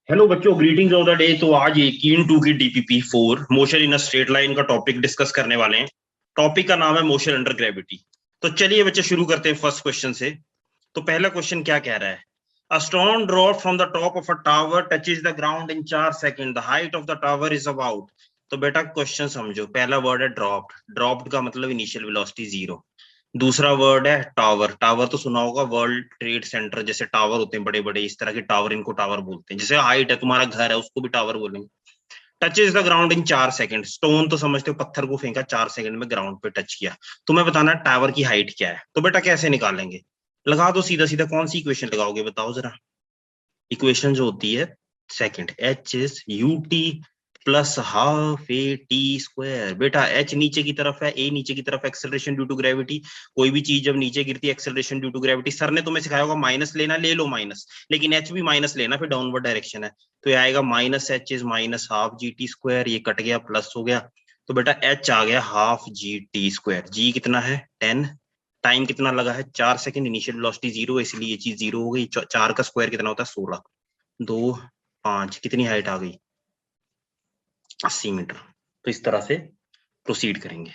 Hello बच्चों, greetings of the day. तो आज 18 की DPP 4 motion in a straight line का टॉपिक डिस्कस करने वाले हैं। टॉपिक का नाम है मोशन अंडर ग्रेविटी। तो चलिए बच्चे शुरू करते हैं फर्स्ट क्वेश्चन से। तो पहला क्वेश्चन क्या कह रहा है? A stone drop from the top of a tower touches the ground in 4 second, the height of the tower is about. तो बेटा क्वेश्चन समझो, पहला वर्ड है ड्रॉप्ड। ड्रॉप्ड का मतलब इनिशियल वेलोसिटी जीरो। दूसरा वर्ड है टावर। टावर तो सुना होगा, वर्ल्ड ट्रेड सेंटर जैसे टावर होते हैं बड़े बड़े, इस तरह के टावर, इनको टावर बोलते हैं। जैसे हाइट है, तुम्हारा घर है, उसको भी टावर बोलेंगे। Touches the ground in 4 second. Stone तो समझते हो, पत्थर को फेंका, 4 सेकंड में ग्राउंड पे टच किया। तुम्हें बताना टावर की हाइट क्या है। तो बेटा कैसे निकालेंगे? लगा दो सीधा सीधा। कौन सी इक्वेशन लगाओगे बताओ जरा। इक्वेशन जो होती है, second H is U T plus half A T square. बेटा एच नीचे की तरफ है, ए नीचे की तरफ, एक्सेलरेशन ड्यू टू ग्रेविटी। कोई भी चीज जब नीचे गिरती है, acceleration due to gravity. Sir ने तुम्हें सिखाया होगा माइनस लेना, ले लो माइनस, लेकिन एच भी माइनस लेना, फिर डाउनवर्ड डायरेक्शन है। तो ये आएगा minus H is minus half G T square. ये कट गया, प्लस हो गया। तो बेटा एच आ गया half G T square. G कितना है? 10। टाइम कितना लगा है? 4 सेकंड। इनिशियल वेलोसिटी जीरो, इसलिए ये चीज जीरो हो गई। 4 का स्क्वायर कितना होता है? 16। 2 5, कितनी हाइट आ गई? 80 मीटर। तो इस तरह से प्रोसीड करेंगे।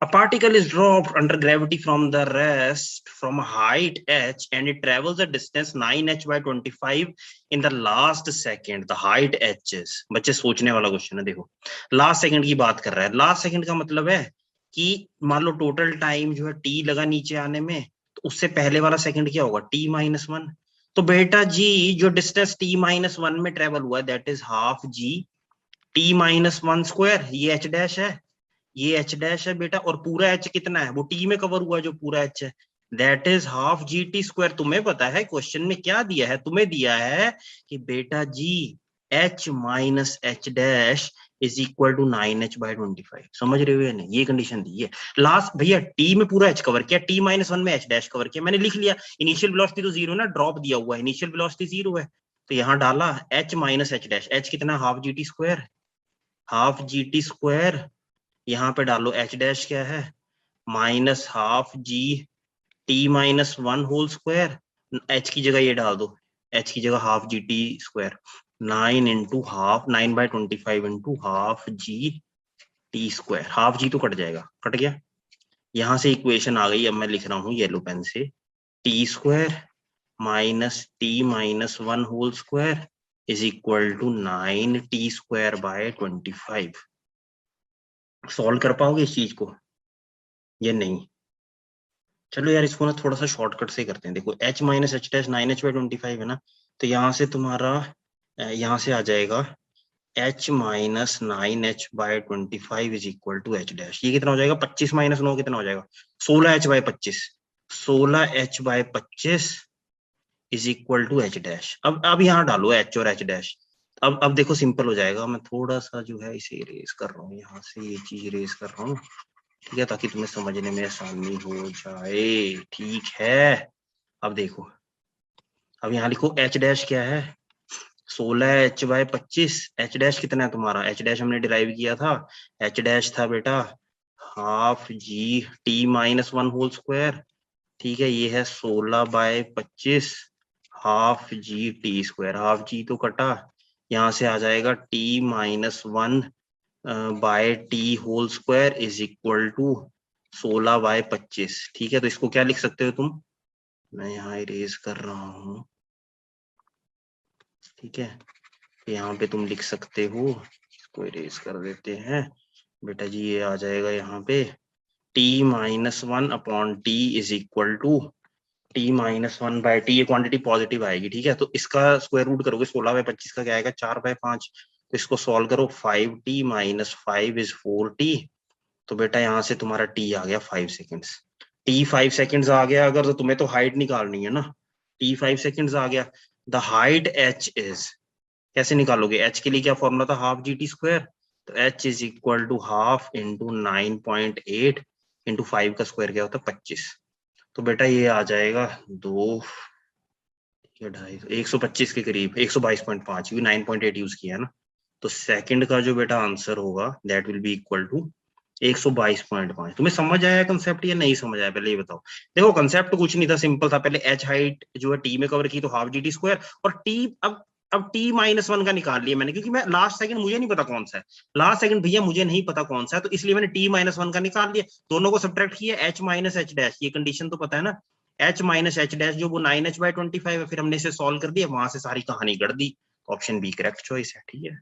A particle is dropped under gravity from the rest from a height h and it travels a distance 9h by 25 in the last second. The height h is, बच्चे सोचने वाला question है। देखो लास्ट सेकंड की बात कर रहा है। लास्ट सेकंड का मतलब है कि मान लो टोटल टाइम जो है t लगा नीचे आने में, तो उससे पहले वाला सेकंड क्या होगा? t-1। तो बेटा जी जो डिस्टेंस t-1 में ट्रेवल हुआ that is half G t-1 square. ये h डैश है, ये एच डैश है बेटा, और पूरा एच कितना है? वो टी में कवर हुआ जो पूरा एच है, that is half G T square. तुम्हें पता है क्वेश्चन में क्या दिया है? तुम्हें दिया है कि बेटा G H minus H dash is equal to 9h/25। समझ रहे हो या नहीं? ये कंडीशन दी है। लास्ट भैया टी में पूरा एच कवर किया, t-1 में एच डैश कवर किया, मैंने लिख लिया। इनिशियल वेलोसिटी तो जीरो ना, ड्रॉप दिया हुआ है, इनिशियल वेलोसिटी जीरो है। तो यहां डाला H minus H dash. H कितना? Half G T square. Half G T square, यहाँ पे डालो एच डैश क्या है? Minus half G t-1 whole square. H की जगह ये डाल दो, एच की जगह half G T square. 9 into half, 9/25 into half G T square. Half G तो कट जाएगा, कट गया। यहां से इक्वेशन आ गई। अब मैं लिख रहा हूं येलो पेन से, T square minus t-1 whole square is equal to 9t² by 25। Solve कर पाओगे इस चीज को या नहीं? चलो यार इसको ना थोड़ा सा शॉर्टकट से करते हैं। देखो H minus H dash 9h/25 है ना, तो यहाँ से तुम्हारा यहाँ से आ जाएगा H minus 9h/25 is equal to H dash. ये कितना हो जाएगा? 25 माइनस 9 कितना हो जाएगा? 16h/25। 16h/25 is equal to H dash. अब यहाँ डालो एच और एच डैश। अब देखो सिंपल हो जाएगा। मैं थोड़ा सा जो है इसे इरेज कर रहा हूँ, यहाँ से ये चीज इरेज कर रहा हूँ, ठीक है, ताकि तुम्हें समझने में आसानी हो जाए। ठीक है, अब देखो, अब यहाँ लिखो एच डैश क्या है? 16h/25। एच डैश कितना है तुम्हारा? एच डैश हमने डिराइव किया था, एच डैश था बेटा half G t-1 whole square. ठीक है, ये है 16/25 half G T square. Half G तो कटा, यहाँ से आ जाएगा t-1 by T whole square is equal to 16/25। ठीक है, तो इसको क्या लिख सकते हो तुम? मैं यहाँ इरेज कर रहा हूँ, ठीक है, यहाँ पे तुम लिख सकते हो, इसको इरेज कर देते हैं बेटा जी। ये आ जाएगा यहाँ पे t-1 upon T is equal to t-1/t। ये क्वांटिटी पॉजिटिव आएगी, ठीक है। तो इसका स्क्वायर रूट करोगे 16/25 का क्या आएगा? 4/5। तो इसको सॉल्व करो, 5t-5 इज 4t। तो बेटा यहाँ से तुम्हारा t आ गया 5 सेकेंड्स। t 5 सेकेंड्स आ गया अगर, तो तुम्हें तो हाइट निकालनी है ना। t 5 सेकेंड्स आ गया। द हाइट h इज, कैसे निकालोगे? h के लिए क्या फॉर्मूला था? Half G T square. तो h is equal to half into 9.8 into 5 का स्क्वायर क्या होता है? 25। तो बेटा ये आ जाएगा 2, 125 के करीब, 122.5, क्योंकि 9.8 यूज किया है ना। तो सेकंड का जो बेटा आंसर होगा that will be equal to 122.5। तुम्हें समझ आया कंसेप्ट या नहीं समझ आया? पहले ये बताओ। देखो कंसेप्ट कुछ नहीं था, सिंपल था। पहले एच हाइट जो है टी में कवर की, तो हाफ जी टी स्क्वायर, और टी अब अब t-1 का निकाल लिया मैंने, क्योंकि मैं लास्ट सेकंड मुझे नहीं पता कौन सा है, लास्ट सेकंड भैया मुझे नहीं पता कौन सा है, तो इसलिए मैंने t-1 का निकाल लिया, दोनों को सब्ट्रैक्ट किया, h माइनस h डैश, ये कंडीशन तो पता है ना, h माइनस h डैश जो वो 9h/25 है, फिर हमने इसे सॉल्व कर दिया, वहां से सारी कहानी गढ़ दी, ऑप्शन बी करेक्ट चॉइस है, ठीक है।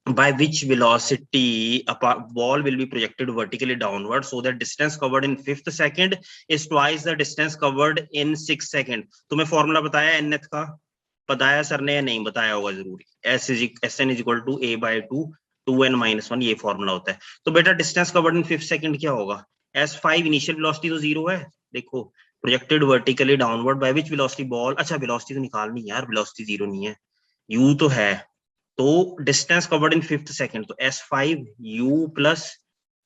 By which velocity a ball will be projected vertically downward so that distance covered in 5th second is twice the distance covered in 6th second। तुम्हें फॉर्मूला बताया nth का, बताया sir ने या नहीं बताया होगा जरूरी, Sn is equal to a by 2 2n-1, ये फॉर्मूला होता है। तो बेटा distance covered in 5th second क्या होगा, s5 इनिशियल वेलोसिटी तो 0 है, देखो projected vertically downward by which velocity ball, अच्छा वेलोसिटी तो निकालनी यार, वेलोसिटी 0 नहीं है, u तो है, तो distance covered in 5th second, तो s5 u प्लस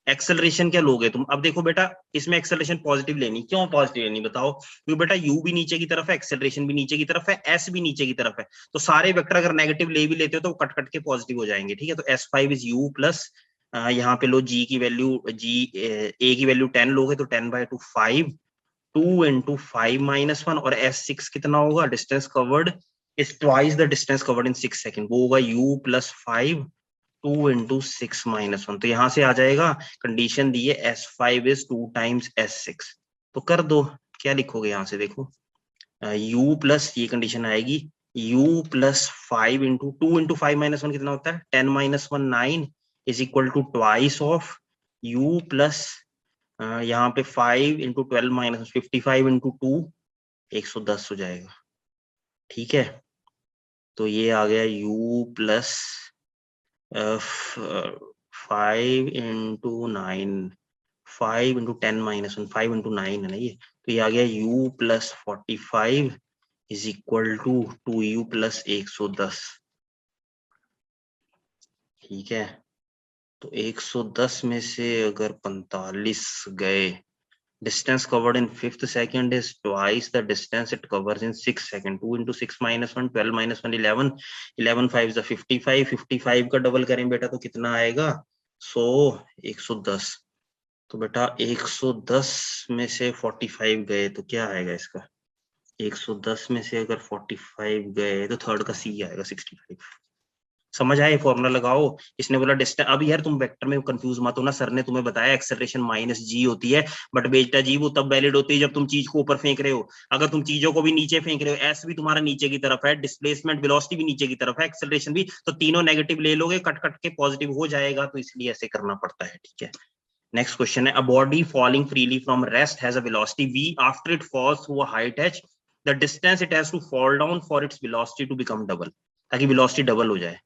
एक्सेलरेशन क्या लोगे तुम, अब देखो बेटा इसमें एक्सेलरेशन पॉजिटिव लेनी, क्यों पॉजिटिव लेनी बताओ, क्योंकि बेटा u भी नीचे की तरफ है, एक्सेलरेशन भी नीचे की तरफ है, s भी नीचे की तरफ है, तो सारे वेक्टर अगर नेगेटिव ले भी लेते हो तो कट कट के पॉजिटिव हो जाएंगे, ठीक है। तो s5 इज u प्लस यहाँ पे लो g की वैल्यू, a की वैल्यू 10 लोगे तो 10/2 5 2 into 5-1, और s6 कितना होगा, distance covered is twice the distance covered in 6 second, वो होगा u प्लस 5 2 into 6-1, तो यहां से आ जाएगा, कंडीशन दी है s5 इज 2 times s6, तो कर दो, क्या लिखोगे यहां से देखो, u प्लस ये कंडीशन आएगी u प्लस 5 into 2 into 5-1 कितना होता है 10-1 9 is equal to twice of u plus यहाँ पे 5 into 12-55 into 2 110 हो जाएगा, ठीक है। तो ये आ गया u plus 5 into 9 5 into 10-1 5 into 9 है ना ये, तो ये आ गया u plus 45 is equal to 2u plus 110, ठीक है। तो 110 में से अगर 45 गए, distance covered in 5th second is twice the distance it covers in 6th second, 2 into 6-1 12-1 11 11 5 is 55 55 का डबल करें बेटा तो कितना आएगा 100 110, तो बेटा 110 में से 45 गए तो क्या आएगा इसका, 110 में से अगर 45 गए तो थर्ड का सी आएगा 65, समझ आए, फॉर्मूला लगाओ। इसने बोला डिस्टेंस, अब यार तुम वेक्टर में कंफ्यूज मत हो ना, सर ने तुम्हें बताया एक्सेलरेशन माइनस जी होती है, बट बेटा जी वो तब वैलिड होती है जब तुम चीज को ऊपर फेंक रहे हो, अगर तुम चीजों को भी नीचे फेंक रहे हो, एस भी तुम्हारा नीचे की तरफ है, डिस्प्लेसमेंट वेलोसिटी भी नीचे की तरफ है, एक्सेलरेशन भी, तो तीनों नेगेटिव ले लोगे, कट कट के पॉजिटिव हो जाएगा, तो इसलिए ऐसे करना पड़ता है, ठीक है। नेक्स्ट क्वेश्चन है, a body falling freely from rest has a velocity v after it falls through a height h, the distance it has to fall down for its velocity to become double, ताकि velocity double हो जाए,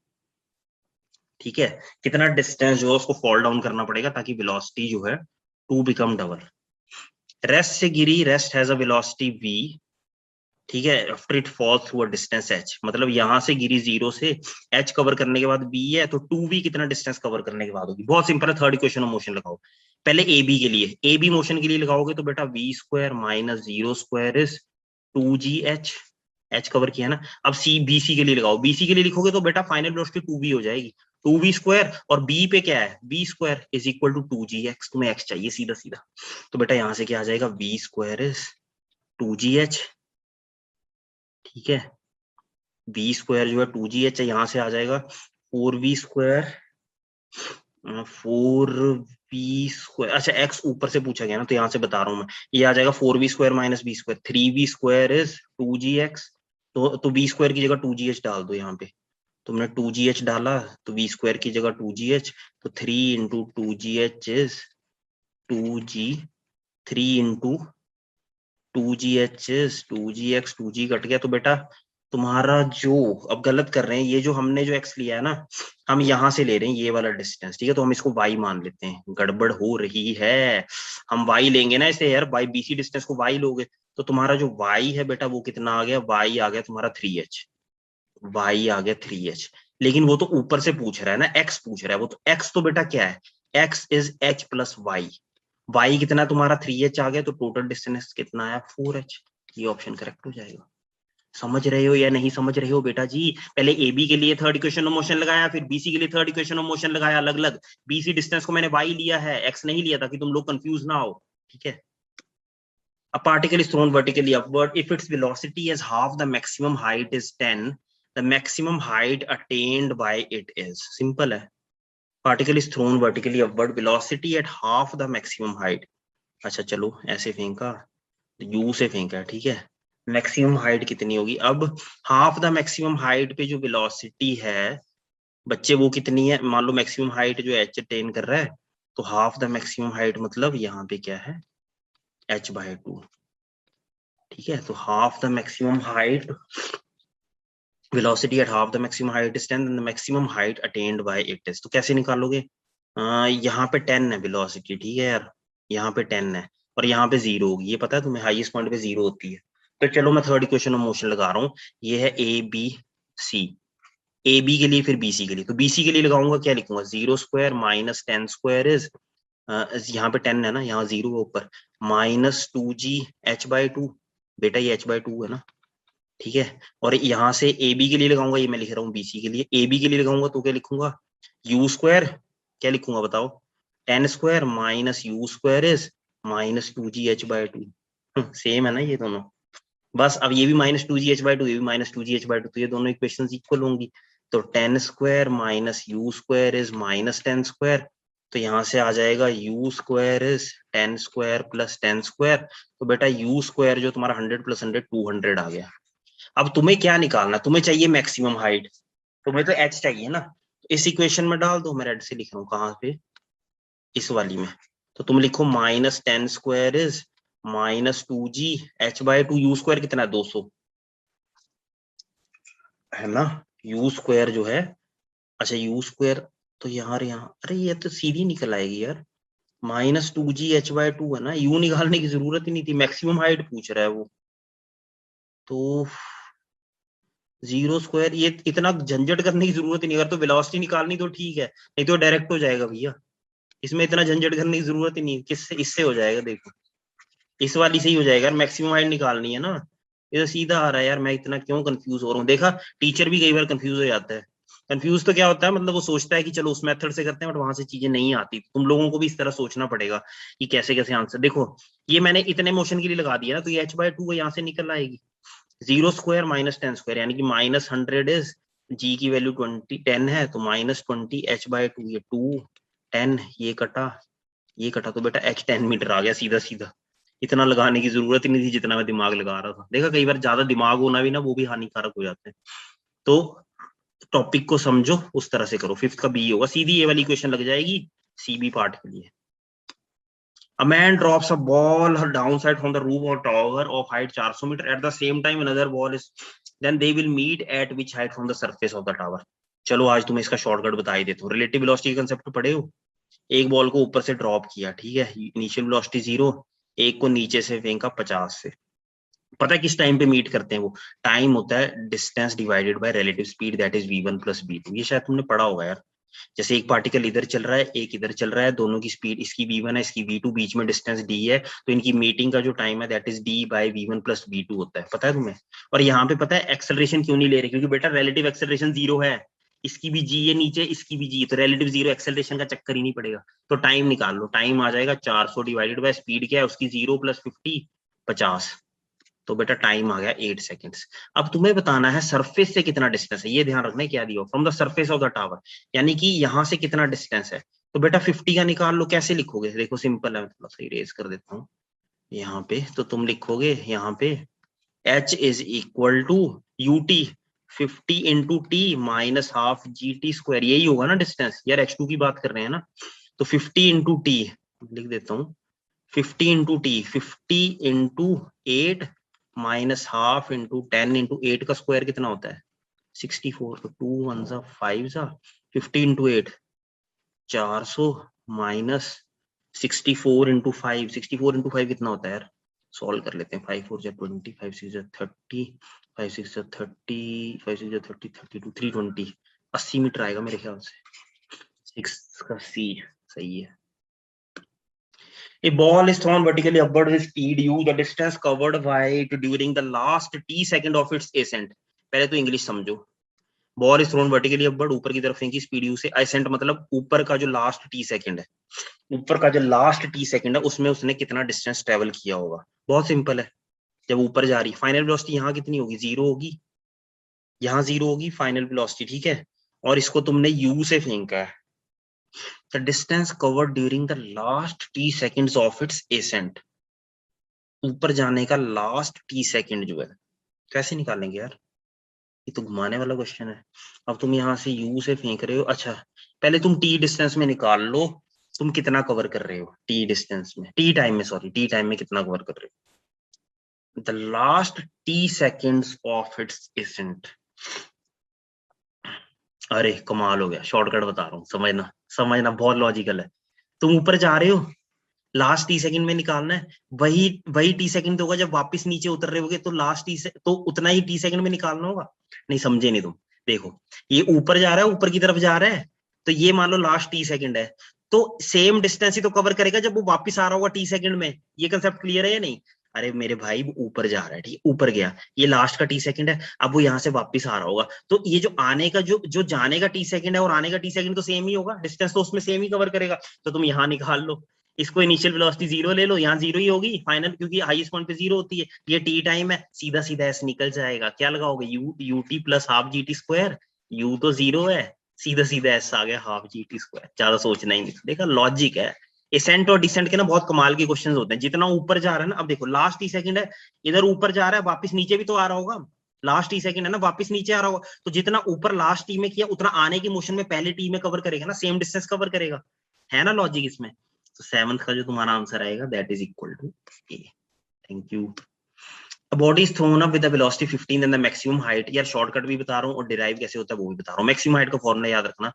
ठीक है। कितना distance जो है उसको fall down करना पड़ेगा ताकि वेलोसिटी जो है टू बिकम डबल, रेस्ट से गिरी, rest has a velocity v, ठीक है, after it fall through a distance h, मतलब यहां से गिरी 0 से, h कवर करने के बाद b है, तो 2v कितना डिस्टेंस कवर करने के बाद होगी, बहुत सिंपल है, थर्ड इक्वेशन ऑफ मोशन लगाओ, पहले ab के लिए, ab मोशन के लिए लगाओगे तो बेटा v square minus 0 square is 2gh, h cover किया ना, अब सी bc के लिए लगाओ, bc के लिए लिखोगे तो बेटा फाइनल वेलोसिटी 2v हो जाएगी, 2v स्क्वायर, और b पे क्या है v square is equal to 2gx, तुम्हें x चाहिए सीधा सीधा, तो बेटा यहां से क्या आ जाएगा v स्क्वायर इज 2gh, ठीक है, v स्क्वायर जो है 2gh है, यहां से आ जाएगा 4v स्क्वायर 4v स्क्वायर, अच्छा x ऊपर से पूछा गया ना तो यहां से बता रहा हूं मैं, ये आ जाएगा 4v square minus v square, 3v square is 2gx, तो v स्क्वायर की जगह 2gh डाल दो, यहाँ पे तुमने 2gh डाला तो v स्क्वायर की जगह 2gh, तो 3 into 2gh is 2g, 3 into 2gh is 2gx, 2g cut गया, तो बेटा तुम्हारा जो, अब गलत कर रहे हैं, ये जो हमने जो x लिया है ना, हम यहां से ले रहे हैं ये वाला डिस्टेंस, ठीक है, तो हम इसको y मान लेते हैं, गड़बड़ हो रही है, हम y लेंगे ना इसे यार, y bc डिस्टेंस को y लोगे, तो तुम्हारा जो y है बेटा वो कितना आ गया, y आ गया तुम्हारा 3h, y आ गया 3h, लेकिन वो तो ऊपर से पूछ रहा है ना, x पूछ रहा है, वो तो x तो बेटा क्या है, x is h plus y, y कितना तुम्हारा 3h आ गया, तो टोटल डिस्टेंस कितना आया 4h, ये ऑप्शन करेक्ट हो जाएगा। समझ रहे हो या नहीं समझ रहे हो बेटा जी, पहले ए बी के लिए थर्ड इक्वेशन ऑफ मोशन लगाया, फिर बीसी के लिए थर्ड इक्वेशन ऑफ मोशन लगाया, अलग अलग, बीसी डिस्टेंस को मैंने वाई लिया है, एक्स नहीं लिया, ताकि तुम लोग कंफ्यूज ना हो, ठीक है। A particle is thrown vertically upward if its velocity is half the maximum height is 10, the maximum height attained by it is, simple है, particle is thrown vertically upward, velocity at half the maximum height. अच्छा चलो ऐसे फेंका, you से फेंका है, ठीक है, मैक्सिमम हाइट कितनी होगी, अब हाफ द मैक्सिमम हाइट पे जो वेलोसिटी है बच्चे वो कितनी है, मान लो मैक्सिमम हाइट जो एच अटेन कर रहा है, तो हाफ द मैक्सिमम हाइट मतलब यहाँ पे क्या है h/2, ठीक है, तो half the maximum height, velocity at half the maximum height is 10 and the maximum height attained by it is, तो कैसे निकालोगे, यहाँ पे 10 है वेलोसिटी, ठीक है यार, यहाँ पे 10 है और यहाँ पे 0 होगी, ये पता है तुम्हें, हाईएस्ट पॉइंट पे 0 होती है। तो चलो मैं थर्ड इक्वेशन ऑफ मोशन लगा रहा हूँ, ये है A B C, A B के लिए फिर बी सी के लिए, तो बी सी के लिए लगाऊंगा, क्या लिखूंगा, 0² माइनस 10 स्क्वायर इज, यहाँ पे 10 है ना, यहाँ 0 है ऊपर, माइनस 2g h/2, बेटा ये h/2 है ना, ठीक है, और यहाँ से ए बी के लिए लगाऊंगा, ये मैं लिख रहा हूँ बीसी के लिए, ए बी के लिए लगाऊंगा तो क्या लिखूंगा, यू स्क्वायर, क्या लिखूंगा बताओ, 10 square minus you square is minus 2g h/2, same है ना ये दोनों, बस अब ये भी माइनस 2g h/2, ये भी माइनस 2g h/2, तो ये दोनों इक्वेशन इक्वल होंगी, तो 10 square minus you square is minus 10 square, तो यहाँ से आ जाएगा you square is 10 square plus 10 square, तो बेटा यू स्क्वायर जो तुम्हारा 100 प्लस 100 200 आ गया। अब तुम्हें क्या निकालना, तुम्हें चाहिए मैक्सिमम हाइट, तुम्हें तो एच चाहिए ना, इस इक्वेशन में डाल दो, मैं रेड से लिख रहा हूँ कहाँ पे, इस वाली में, तो तुम लिखो minus 10 square is minus 2g h/2, you square कितना है 200 है ना, यू स्क्वायर जो है, अच्छा यू स्क्वायर तो यहाँ, अरे ये तो सीधी निकल आएगी यार, माइनस 2g h/2 है ना, यू निकालने की जरूरत ही नहीं थी, मैक्सिमम हाइट पूछ रहा है वो, तो 0² ये इतना झंझट करने की जरूरत ही नहीं, अगर तो वेलोसिटी निकालनी तो ठीक है, नहीं तो डायरेक्ट हो जाएगा भैया, इसमें इतना झंझट करने की जरूरत ही नहीं, किससे इससे हो जाएगा, देखो इस वाली से ही हो जाएगा, मैक्सिमम हाइट निकालनी है ना, ये तो सीधा आ रहा है यार, मैं इतना क्यों कंफ्यूज हो रहा हूँ, देखा टीचर भी कई बार कंफ्यूज हो जाता है, कंफ्यूज तो क्या होता है, मतलब वो सोचता है कि चलो उस मेथड से करते हैं, बट वहां से चीजें नहीं आती, तुम लोगों को भी इस तरह सोचना पड़ेगा कि कैसे कैसे आंसर, देखो ये मैंने इतने मोशन के लिए लगा दिया ना, तो ये h/2 यहाँ से निकल आएगी, 0² माइनस 10 स्क्वायर, यानी कि माइनस 100 इज, जी की वैल्यू 10 है, तो माइनस 20 h/2, ये 2 10 ये कटा तो बेटा h 10 मीटर आ गया सीधा सीधा, इतना लगाने की जरूरत ही नहीं थी जितना मैं दिमाग लगा रहा था, देखा कई बार ज्यादा दिमाग होना भी ना वो भी हानिकारक हो जाते हैं, तो टॉपिक को समझो उस तरह से करो, फिफ्थ का बी होगा, सीधी ये वाली क्वेश्चन लग जाएगी सीबी पार्ट के लिए। A man drops a ball downside from the roof or tower of height 400 meter. At the same time, another ball is. Then they will meet at which height from the surface of the tower? चलो आज तुम्हें इसका shortcut बता ही देता हूँ, relative velocity concept पढ़े हो, एक बॉल को ऊपर से ड्रॉप किया, ठीक है, इनिशियल वेलोसिटी 0, एक को नीचे से फेंका 50 से, पता है किस टाइम पे मीट करते हैं वो, टाइम होता है distance divided by relative speed, that is v1 plus v2, ये शायद तुमने पढ़ा होगा यार, जैसे एक पार्टिकल इधर चल रहा है एक इधर चल रहा है, दोनों की स्पीड, इसकी v1 है इसकी v2, बीच में डिस्टेंस d है, तो इनकी मीटिंग का जो टाइम है that is d by v1 plus v2 होता है, पता है तुम्हें, और यहाँ पे पता है एक्सेलरेशन क्यों नहीं ले रहे, क्योंकि बेटा रिलेटिव एक्सेलरेशन 0 है, इसकी भी g है नीचे, इसकी भी g, तो रिलेटिव 0, एक्सेलरेशन का चक्कर ही नहीं पड़ेगा, तो टाइम निकाल लो, टाइम आ जाएगा 400 डिवाइडेड बाय स्पीड क्या है उसकी 0 प्लस 50 50, तो बेटा टाइम आ गया 8 सेकेंड्स। अब तुम्हें बताना है सरफेस से कितना डिस्टेंस है, ये ध्यान रखना है क्या दिया, from the surface of the tower, यानी कि यहाँ से कितना डिस्टेंस है, तो बेटा 50 का निकाल लो, कैसे लिखोगे, देखो सिंपल है, मैं थोड़ा सा इरेज कर देता हूँ यहाँ पे, तो तुम लिखोगे यहाँ पे h is equal to ut 50 into T minus half GT square, यही होगा ना डिस्टेंस यार, h2 की बात कर रहे हैं ना, तो 50 इंटू टी लिख देता हूँ, 50 into T, 50 into 8 minus half into 10 into 8 का स्क्वायर कितना होता है 64, तो 2 1 जा 5 जा 50 इंटू 8 400 माइनस 64 इंटू 5, 64 इंटू 5 कितना होता है यार, सॉल्व कर लेते हैं, 5 4 जा 20, 5 6 जा 30, 5 6 जा 30, 5 6 जा 30, 32 320, 80 मीटर आएगा मेरे ख्याल से, 6 का सी सही है। A ball is thrown vertically upward with speed u, the distance covered by it during the last t second of its ascent. पहले तो इंग्लिश समझो, ball is thrown vertically upward, ऊपर की तरफ फेंकी स्पीड यू से, असेंट मतलब ऊपर का जो लास्ट टी सेकंड है, ऊपर का जो लास्ट टी सेकंड है उसमें उसने कितना डिस्टेंस ट्रेवल किया होगा, बहुत सिंपल है, जब ऊपर जा रही फाइनल वेलोसिटी यहाँ कितनी होगी 0 होगी, यहाँ 0 होगी फाइनल वेलोसिटी, ठीक है, और इसको तुमने u से फेंका है, the distance covered during the last t seconds of its ascent, ऊपर जाने का लास्ट t सेकेंड जो है, कैसे निकालेंगे यार, ये तो घुमाने वाला क्वेश्चन है। अब तुम यहाँ से u से फेंक रहे हो, अच्छा पहले तुम t डिस्टेंस में निकाल लो, तुम कितना कवर कर रहे हो t डिस्टेंस में, t टाइम में, सॉरी t टाइम में कितना कवर कर रहे हो, the last t seconds of its ascent. अरे कमाल हो गया, शॉर्टकट बता रहा हूँ, समझना समझना, बहुत लॉजिकल है। तुम ऊपर जा रहे हो, लास्ट टी सेकंड में निकालना है, वही वही टी सेकंड होगा जब वापस नीचे उतर रहे होगे, तो लास्ट टी से तो उतना ही टी सेकंड में निकालना होगा। नहीं समझे नहीं तुम, देखो ये ऊपर जा रहा है, ऊपर की तरफ जा रहा है, तो ये मान लो लास्ट टी सेकंड है, तो सेम डिस्टेंस ही तो कवर करेगा जब वो वापस आ रहा होगा टी सेकंड में। ये कंसेप्ट क्लियर है या नहीं? अरे मेरे भाई वो ऊपर जा रहा है, ठीक है, ऊपर गया, ये लास्ट का टी सेकंड है, अब वो यहाँ से वापस आ रहा होगा, तो ये जो आने का जो जाने का टी सेकंड है और आने का टी सेकंड तो सेम ही होगा, डिस्टेंस तो उसमें सेम ही कवर करेगा, तो तुम यहाँ निकाल लो, इसको इनिशियल वेलोसिटी 0 ले लो, यहाँ 0 ही होगी फाइनल, क्योंकि हाईएस्ट पॉइंट पे 0 होती है, ये टी टाइम है, सीधा सीधा एस निकल जाएगा, क्या लगाओगे, U T plus half G T square, you तो 0 है, सीधा सीधा एस आ गया हाफ जी टी स्क्वायर, ज्यादा सोचना ही नहीं, देखा लॉजिक है। एसेंट और डिसेंट के ना बहुत कमाल के क्वेश्चंस होते हैं, जितना ऊपर जा रहा है ना, अब देखो लास्ट टी सेकंड है, इधर ऊपर जा रहा है, वापस नीचे भी तो आ रहा होगा, लास्ट टी सेकंड है ना, वापस नीचे आ रहा होगा, तो जितना ऊपर लास्ट टी में किया उतना आने की मोशन में पहले टी में कवर करेगा ना, सेम डिस्टेंस कवर करेगा, है ना लॉजिक इसमें। तो 7th का जो तुम्हारा आंसर आएगा that is equal to A. Thank you. A body is thrown up with a velocity 15 and the maximum height, यार शॉर्टकट भी बता रहा हूँ और डिराइव कैसे होता है वो भी बता रहा हूँ। मैक्सिमम हाइट का फॉर्मूला याद रखना,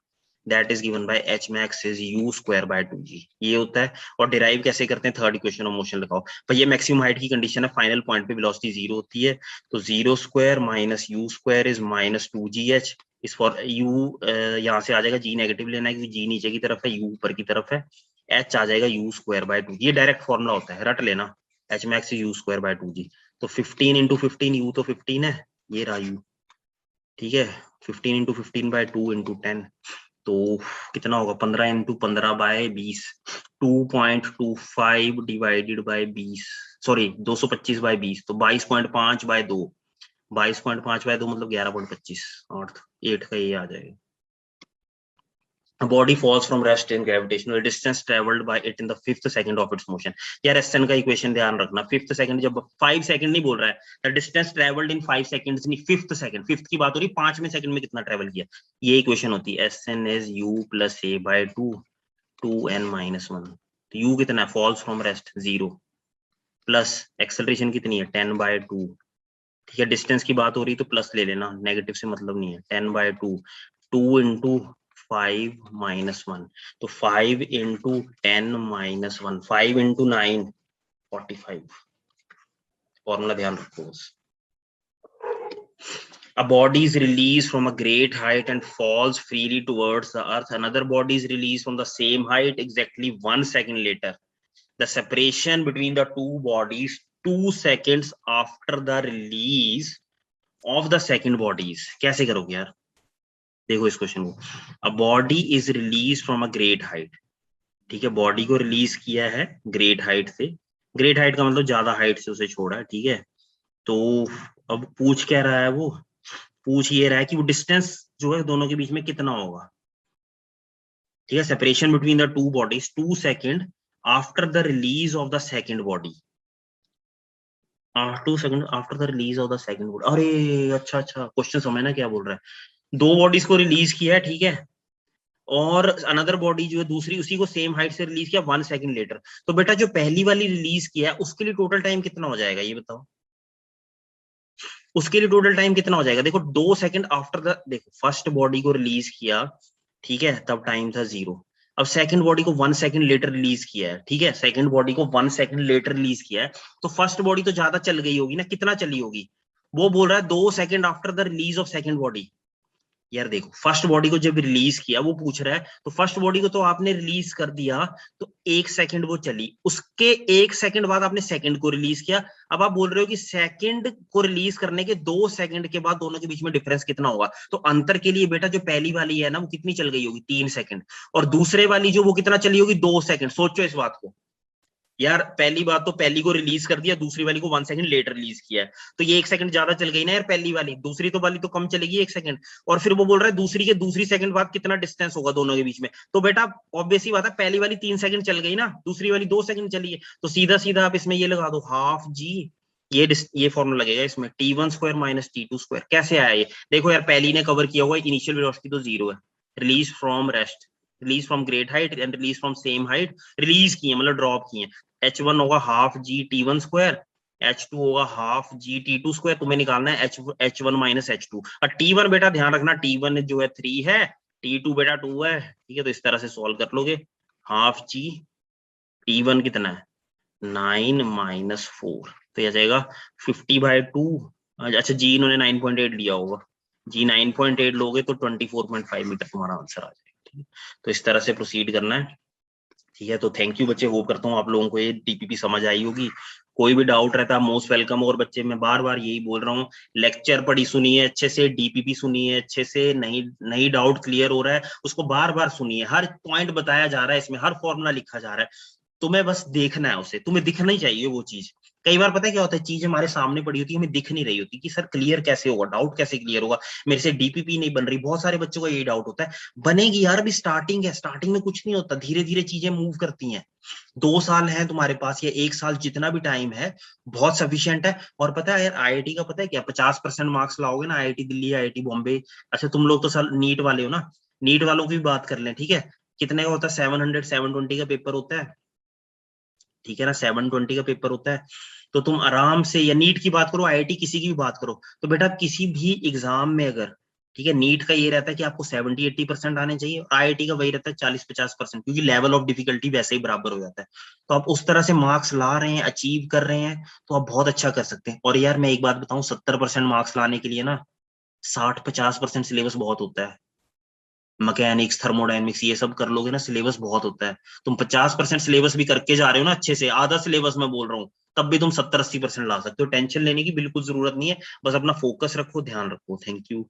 that is given by h max is u square by 2g, ये होता है। और डिराइव कैसे करते हैं, थर्ड इक्वेशन ऑफ मोशन लगाओ, पर ये मैक्सिमम हाइट की कंडीशन है, फाइनल पॉइंट पे वेलोसिटी 0 होती है, तो 0 square minus u square is minus 2gh, इस फॉर u यहाँ से आ जाएगा, g नेगेटिव लेना है क्योंकि g नीचे की तरफ है, u ऊपर की तरफ है, h आ जाएगा u स्क्वायर बाय 2, ये डायरेक्ट फॉर्मूला होता है, रट लेना, h max is u square by 2g, तो 15 इंटू 15, यू तो 15 है, ये रहा यू, ठीक है, 15 इंटू 15 बाय 2 इंटू 10, तो कितना होगा, 15 into 15 by 20, 2.25 divided by 20, sorry 225 by 20, तो 22.5 बाय 2, 22.5 बाय 2 मतलब 11.25, 8 का ये आ जाएगा। A body falls from rest in gravitational distance traveled by it in the 5th second of its motion. यार SN का इक्वेशन ध्यान रखना, 5th सेकंड, जब 5 सेकंड नहीं बोल रहा है, the distance traveled in 5 seconds नहीं, 5th सेकंड, 5th की बात हो रही, 5वें सेकंड में कितना ट्रेवल किया, ये इक्वेशन होती है SN is u plus a by 2 2n minus 1, तो u कितना है, falls from rest 0 plus acceleration कितनी है 10 by 2, ठीक है, डिस्टेंस की बात हो रही तो प्लस ले लेना, नेगेटिव से मतलब नहीं है, 10 by 2, 2 into 5 minus 1, तो 5 into 10 minus 1, 5 into 9 45, फॉर्मूला ध्यान रखो बस। A body is released from a great height and falls freely towards the earth. Another body is released from the same height exactly 1 second later. The separation between the two bodies 2 seconds after the release of the second bodies. कैसे करोगे यार, देखो इस question को, a body is release from a great height, ठीक है, body को release किया है ग्रेट हाइट से, ग्रेट हाइट का मतलब ज्यादा हाइट से उसे छोड़ा है, ठीक है, तो अब पूछ क्या रहा है, वो पूछ ये रहा है कि वो डिस्टेंस जो है दोनों के बीच में कितना होगा, ठीक है, separation between the two bodies 2 second after the release of the second body, 2 second after the release of the second body. अरे अच्छा अच्छा, क्वेश्चन समझना क्या बोल रहा है, 2 बॉडीज को रिलीज किया है, ठीक है, और अनदर बॉडी जो है दूसरी उसी को सेम हाइट से रिलीज किया 1 सेकंड लेटर, तो बेटा जो पहली वाली रिलीज किया है उसके लिए टोटल टाइम कितना हो जाएगा, ये बताओ, उसके लिए टोटल टाइम कितना हो जाएगा, देखो 2 सेकंड आफ्टर द, देखो फर्स्ट बॉडी को रिलीज किया, ठीक है, तब टाइम था 0, अब सेकंड बॉडी को 1 सेकंड लेटर रिलीज किया है, ठीक है, सेकंड बॉडी को 1 सेकंड लेटर रिलीज किया है, तो फर्स्ट बॉडी तो ज्यादा चल गई होगी ना, कितना चली होगी, वो बोल रहा है 2 second after the release of second body. यार देखो फर्स्ट बॉडी को जब रिलीज किया, वो पूछ रहा है, तो फर्स्ट बॉडी को तो आपने रिलीज कर दिया, तो 1 सेकंड वो चली, उसके 1 सेकंड बाद आपने सेकंड को रिलीज किया, अब आप बोल रहे हो कि सेकंड को रिलीज करने के 2 सेकंड के बाद दोनों के बीच में डिफरेंस कितना होगा, तो अंतर के लिए बेटा जो पहली वाली है ना वो कितनी चल गई होगी 3 सेकंड, और दूसरे वाली जो वो कितना चली होगी 2 सेकंड, सोचो इस बात को, यार पहली बात तो पहली को रिलीज कर दिया, दूसरी वाली को 1 सेकंड लेट रिलीज किया है, तो ये 1 सेकंड ज्यादा चल गई ना यार पहली वाली, दूसरी तो वाली तो कम चलेगी 1 सेकंड। और फिर वो बोल रहा है दूसरी के दूसरी सेकंड बाद कितना डिस्टेंस होगा दोनों के बीच में, तो बेटा ऑब्वियसली बात है पहली वाली 3 सेकंड चल गई ना, दूसरी वाली 2 सेकंड चली है, तो सीधा सीधा आप इसमें ये लगा दो हाफ जी, ये फॉर्मूला लगेगा इसमें, t1 square minus t2 square. कैसे आया ये, देखो यार पहली ने कवर किया हुआ इनिशियल वेलोसिटी तो 0 है, release from rest, release from great height and release from same height, release किए मतलब ड्रॉप किए, h1 होगा हाफ जी t1 स्क्वायर, h2 होगा हाफ जी t2 स्क्वायर, तुम्हें निकालना है h1 माइनस h2। और t1 बेटा ध्यान रखना t1 जो है 3 है, t2 बेटा 2 है, ठीक है, तो इस तरह से सॉल्व कर लोगे, हाफ जी t1 कितना है 9 माइनस 4, तो यह जाएगा 50/2। अच्छा जी इन्होंने 9.8 लिया होगा, जी 9.8 लोगे तो 24.5 मीटर तुम्हारा आंसर आ जाएगा, ठीक है, तो इस तरह से प्रोसीड करना है, ठीक है। तो थैंक यू बच्चे, होप करता हूँ आप लोगों को ये डीपीपी समझ आई होगी, कोई भी डाउट रहता है मोस्ट वेलकम। और बच्चे मैं बार बार यही बोल रहा हूँ, लेक्चर पढ़ी सुनिए अच्छे से, डीपीपी सुनिए अच्छे से, नहीं डाउट क्लियर हो रहा है उसको बार बार सुनिए, हर पॉइंट बताया जा रहा है इसमें, हर फॉर्मूला लिखा जा रहा है, तुम्हें बस देखना है उसे, तुम्हें दिखना ही चाहिए वो चीज। कई बार पता है क्या होता है, चीज हमारे सामने पड़ी होती है, हमें दिख नहीं रही होती कि सर क्लियर कैसे होगा, डाउट कैसे क्लियर होगा, मेरे से डीपीपी नहीं बन रही, बहुत सारे बच्चों को यही डाउट होता है। बनेगी यार, अभी स्टार्टिंग है, स्टार्टिंग में कुछ नहीं होता, धीरे धीरे चीजें मूव करती हैं। 2 साल है तुम्हारे पास या 1 साल, जितना भी टाइम है बहुत सफिशियंट है। और पता है यार आईआईटी का पता है क्या, 50% मार्क्स लाओगे ना, आईआईटी दिल्ली आईआईटी बॉम्बे, अच्छा तुम लोग तो सर नीट वाले हो ना, नीट वालों की भी बात कर लें, ठीक है, कितने का होता है 700 720 का पेपर होता है, ठीक है ना, 720 का पेपर होता है, तो तुम आराम से, या नीट की बात करो आईआईटी किसी की भी बात करो, तो बेटा किसी भी एग्जाम में अगर, ठीक है, नीट का ये रहता है कि आपको 70-80% आने चाहिए, आईआईटी का वही रहता है 40-50%, क्योंकि लेवल ऑफ डिफिकल्टी वैसे ही बराबर हो जाता है। तो आप उस तरह से मार्क्स ला रहे हैं, अचीव कर रहे हैं, तो आप बहुत अच्छा कर सकते हैं। और यार मैं एक बात बताऊं, 70% मार्क्स लाने के लिए ना 60-50% सिलेबस बहुत होता है, मैकेनिक्स थर्मोडायनेमिक्स ये सब कर लोगे ना, सिलेबस बहुत होता है। तुम 50% सिलेबस भी करके जा रहे हो ना अच्छे से, आधा सिलेबस मैं बोल रहा हूँ, तब भी तुम 70-80% ला सकते हो, टेंशन लेने की बिल्कुल जरूरत नहीं है, बस अपना फोकस रखो, ध्यान रखो। Thank you.